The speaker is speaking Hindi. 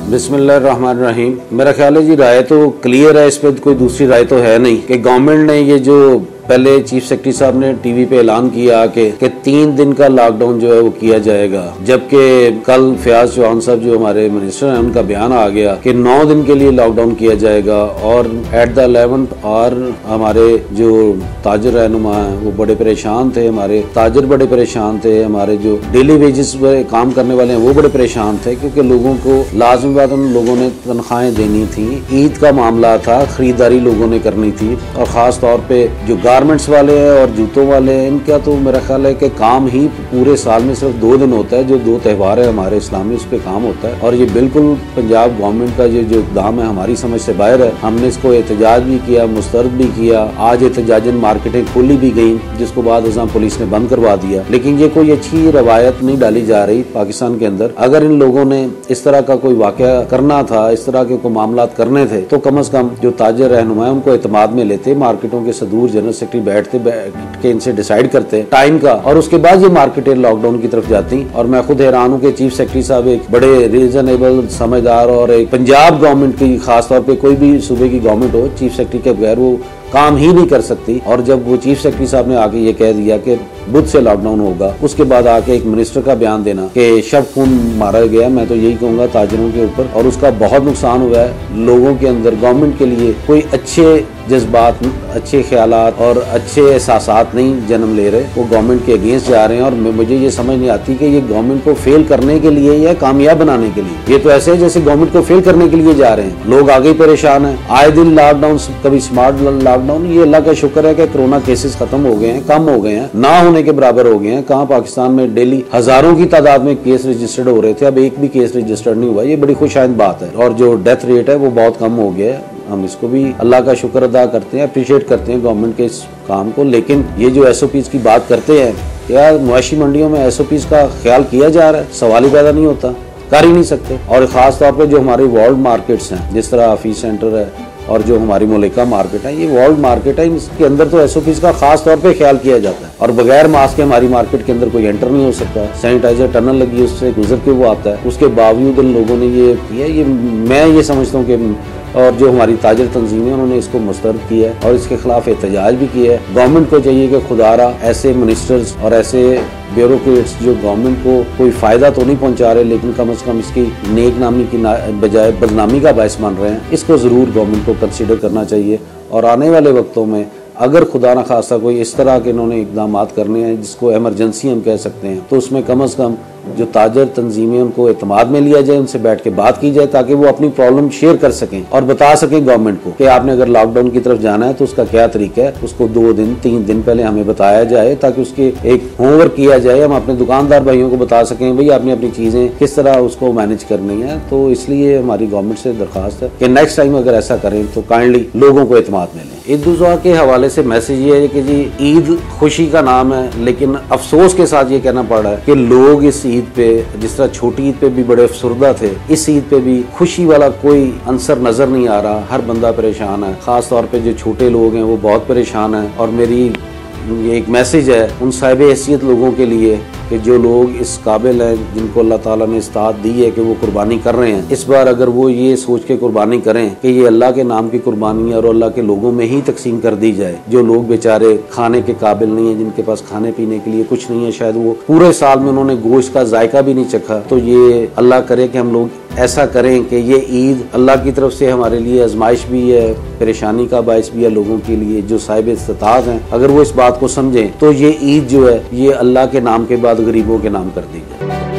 बिस्मिल्लाहिर्रहमानिर्रहीम। मेरा ख्याल है जी, राय तो क्लियर है, इस पर कोई दूसरी राय तो है नहीं कि गवर्नमेंट ने ये जो पहले चीफ सेक्रेटरी साहब ने टीवी पे ऐलान किया कि 3 दिन का लॉकडाउन जो है वो किया जाएगा, जबकि कल फयाज चौहान साहब जो हमारे मिनिस्टर हैं उनका बयान आ गया कि 9 दिन के लिए लॉकडाउन किया जाएगा। और एट द 11th और हमारे जो ताजर रहनुमा हैं वो बड़े परेशान थे, हमारे ताजर बड़े परेशान थे, हमारे जो डेली वेजेस पे काम करने वाले हैं वो बड़े परेशान थे, क्योंकि लोगों को लाजमी बात उन लोगों ने तनख्वाहें देनी थी, ईद का मामला था, खरीदारी लोगों ने करनी थी। और खास तौर पे जो गारमेंट्स वाले हैं और जूतों वाले हैं, इनका तो मेरा ख्याल है कि काम ही पूरे साल में सिर्फ 2 दिन होता है, जो 2 त्यौहार है हमारे इस्लामी, उस पर काम होता है। और ये बिल्कुल पंजाब गवर्नमेंट का जो इक़दाम है हमारी समझ से बाहर है। हमने इसको एहतजाज भी किया, मुस्तरद भी किया, आज एहतजाजन मार्केटें खोली भी गई, जिसको बाद अज़ां पुलिस ने बंद करवा दिया। लेकिन ये कोई अच्छी रवायत नहीं डाली जा रही पाकिस्तान के अंदर। अगर इन लोगों ने इस तरह का कोई वाक़या करना था, इस तरह के कोई मामला करने थे, तो कम अज़ कम जो ताजर रहनुमा है उनको एतमाद में लेते, मार्केटों के सदूर जनरल सेक्रेटरी बैठ के इनसे डिसाइड करते टाइम का, और उसके बाद ये मार्केटें लॉकडाउन की तरफ जाती। और मैं खुद हैरान हूँ कि चीफ सेक्रेटरी साहब एक बड़े रीजनेबल, समझदार और एक पंजाब गवर्नमेंट की, खासतौर पे कोई भी सूबे की गवर्नमेंट हो, चीफ सेक्रेटरी के बगैर वो काम ही नहीं कर सकती। और जब वो चीफ सेक्रेटरी साहब ने आके ये कह दिया कि बुध से लॉकडाउन होगा, उसके बाद आके एक मिनिस्टर का बयान देना कि शब खून मारा गया, मैं तो यही कहूंगा ताजरों के ऊपर, और उसका बहुत नुकसान हुआ है लोगों के अंदर। गवर्नमेंट के लिए कोई अच्छे जज्बात, अच्छे ख्यालात और अच्छे एहसासात नहीं जन्म ले रहे, वो गवर्नमेंट के अगेंस्ट जा रहे हैं। और मुझे ये समझ नहीं आती कि ये गवर्नमेंट को फेल करने के लिए या कामयाब बनाने के लिए। ये तो ऐसे है जैसे गवर्नमेंट को फेल करने के लिए जा रहे हैं। लोग आगे परेशान हैं, आए दिन लॉकडाउन, कभी स्मार्ट लॉकडाउन। ये अल्लाह का शुक्र है कि कोरोना केसेस खत्म हो गए हैं, कम हो गए हैं, ना होने के बराबर हो गए हैं। कहाँ पाकिस्तान में डेली हजारों की तादाद में केस रजिस्टर्ड हो रहे थे, अब एक भी केस रजिस्टर्ड नहीं हुआ। ये बड़ी खुशआइंद बात है। और जो डेथ रेट है वो बहुत कम हो गया है। हम इसको भी अल्लाह का शुक्र अदा करते हैं, अप्रिशिएट करते हैं गवर्नमेंट के इस काम को। लेकिन ये जो SOPs की बात करते हैं, क्या मुआशी मंडियों में SOPs का ख्याल किया जा रहा है? सवाल ही पैदा नहीं होता, कर ही नहीं सकते। और खास तौर पे जो हमारी वर्ल्ड मार्केट्स हैं, जिस तरह हाफिज सेंटर है और जो हमारी मुलेका मार्केट है, ये वर्ल्ड मार्केट है, इसके अंदर तो SOPs का खास तौर पे ख्याल किया जाता है। और बगैर मास्क के हमारी मार्केट के अंदर कोई एंटर नहीं हो सकता। सैनिटाइजर टनल लगी है, उससे गुजर के वो आता है। उसके बावजूद इन लोगों ने ये किया। ये मैं ये समझता हूँ कि, और जो हमारी ताजर तंजीमें उन्होंने इसको मुस्तरद किया है और इसके खिलाफ एहतजाज भी किया है। गवर्नमेंट को चाहिए कि खुदारा ऐसे मिनिस्टर्स और ऐसे ब्यूरोक्रेट्स जो गवर्नमेंट को कोई फायदा तो नहीं पहुंचा रहे, लेकिन कम से कम इसकी नेक नामी की बजाय बदनामी का बायस बन रहे हैं, इसको जरूर गवर्नमेंट को कंसीडर करना चाहिए। और आने वाले वक्तों में अगर खुदा न खासा कोई इस तरह के इन्होंने इकदाम करने हैं जिसको इमरजेंसी हम कह सकते हैं, तो उसमें कम से कम जो ताजर तंजीमें उनको एतमाद में लिया जाए, उनसे बैठ के बात की जाए, ताकि वो अपनी प्रॉब्लम शेयर कर सकें और बता सकें गवर्नमेंट को कि आपने अगर लॉकडाउन की तरफ जाना है तो उसका क्या तरीका है। उसको 2 दिन 3 दिन पहले हमें बताया जाए, ताकि उसके एक होमवर्क किया जाए। हम अपने दुकानदार भाइयों को बता सकें भाई आपने अपनी चीजें किस तरह उसको मैनेज करनी है। तो इसलिए हमारी गवर्नमेंट से दरखास्त है कि नेक्स्ट टाइम अगर ऐसा करें तो काइंडली लोगों को एतमाद में लें। ईद उल जुहा के हवाले से मैसेज ये है कि जी, ईद खुशी का नाम है, लेकिन अफसोस के साथ ये कहना पड़ रहा है कि लोग इस ईद पे, जिस तरह छोटी ईद पे भी बड़े अफसरदा थे, इस ईद पे भी खुशी वाला कोई अंसर नजर नहीं आ रहा। हर बंदा परेशान है, खास तौर पे जो छोटे लोग हैं वो बहुत परेशान हैं। और मेरी ये एक मैसेज है उन साहिब हैसियत लोगों के लिए कि जो लोग इस काबिल हैं, जिनको अल्लाह ताला ने इस्तात दी है कि वो कुर्बानी कर रहे हैं, इस बार अगर वो ये सोच के कुर्बानी करें कि ये अल्लाह के नाम की कुर्बानी है और अल्लाह के लोगों में ही तकसीम कर दी जाए। जो लोग बेचारे खाने के काबिल नहीं है, जिनके पास खाने पीने के लिए कुछ नहीं है, शायद वो पूरे साल में उन्होंने गोश्त का जायका भी नहीं चखा, तो ये अल्लाह करे कि हम लोग ऐसा करें कि ये ईद अल्लाह की तरफ से हमारे लिए आजमाइश भी है, परेशानी का बायस भी है लोगों के लिए जो साहिब इस्तात हैं। अगर वो इस बात को समझें तो ये ईद जो है ये अल्लाह के नाम के बाद गरीबों के नाम कर दी जाए।